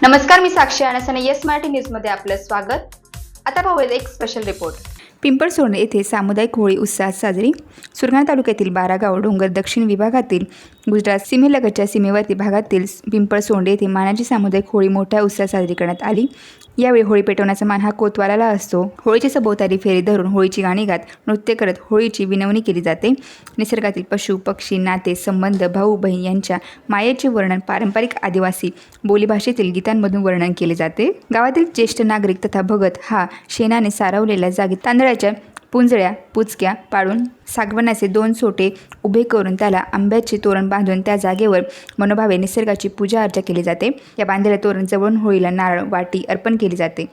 नमस्कार, मी साक्षी अनसन येस मराठी न्यूजमध्ये आपलं स्वागत। आता पाहूया एक स्पेशल रिपोर्ट। पिंपळसोंड येथे सामुदायिक होळी उत्साहात साजरी। सुरगाणा तालुक्यातील बारागाव डोंगर दक्षिण विभागातील गुजरात सीमेलगतच्या सीमेवर्ती भागातील पिंपळसोंड येथे मानाची सामुदायिक होळी मोठ्या उत्साहात साजरी करण्यात आली। यावेळी होळी पेटवण्याचा मान हा कोतवालाला असतो। होळीची सभोवताली फेरी धरून होळीची गाणी गात नृत्य करत होळीची विनवणी केली जाते। निसर्गातील पशु पक्षी नाते संबंध भाऊ बहीण यांच्या मायेचे वर्णन पारंपरिक आदिवासी बोलीभाषेतील गीतांमधून वर्णन केले जाते। गावातील ज्येष्ठ नागरिक तथा भगत हा शेणाने सारवलेल्या जागी तांदळाच्या पुंजळ्या पुचक्या पाडून सागवानाचे 2 सोटे उभे करून त्याला आंब्याचे तोरण बांधून त्या जागेवर मनोभावे निसर्गाची पूजा अर्चा केली जाते। या बांधलेल्या तोरण जवळून होळीला नारळ वाटी अर्पण केली जाते।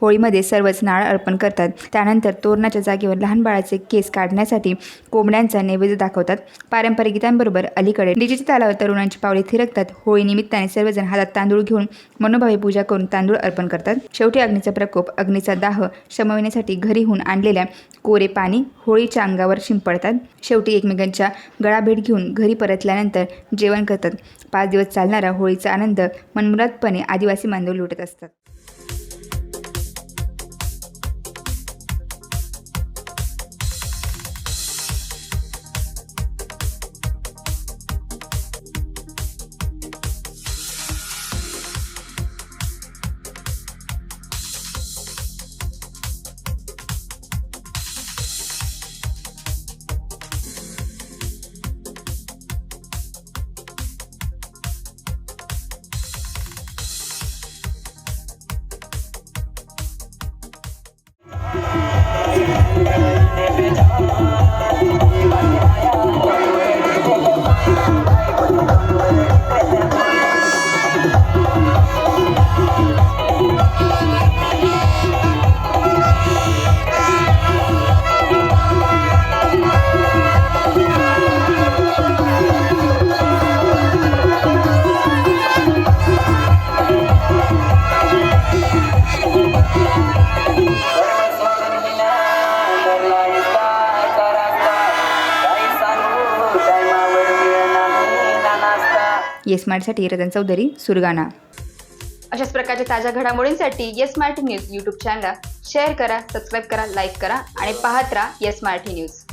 होळीमध्ये सर्वच नारळ अर्पण करतात। त्यानंतर तोरणाच्या जागेवर लहान बाळाचे केस काढण्यासाठी कोंबड्यांचा नैवेद्य दाखवतात। पारंपरिक गीतांबरोबर अलीकडे डीजेच्या तालावर तरुणांची पावले थिरकतात। होळी निमित्ताने सर्वजण हातात तांदूळ घेऊन मनोभावे पूजा करून तांदूळ अर्पण करतात। शेवटी अग्नीचा प्रकोप अग्नीचा दाह शमविण्यासाठी घरीहून आणलेल्या कोरे पाणी होळीच्या अंगावर शिंपडतात। शेवटी एकमेकांच्या गळाभेट घेऊन घरी परतल्यानंतर जेवण करतात। 5 दिवस चालणारा होळीचा आनंद मनमुरादपणे आदिवासी बांधव लुटत असतात। येस मराठीसाठी रतन चौधरी, सुरगाणा। अशाच प्रकारच्या ताज्या घडामोडींसाठी येस मराठी न्यूज यूट्यूब चॅनलला शेअर करा, सबस्क्राईब करा, लाईक करा आणि पाहत राहा येस मराठी न्यूज।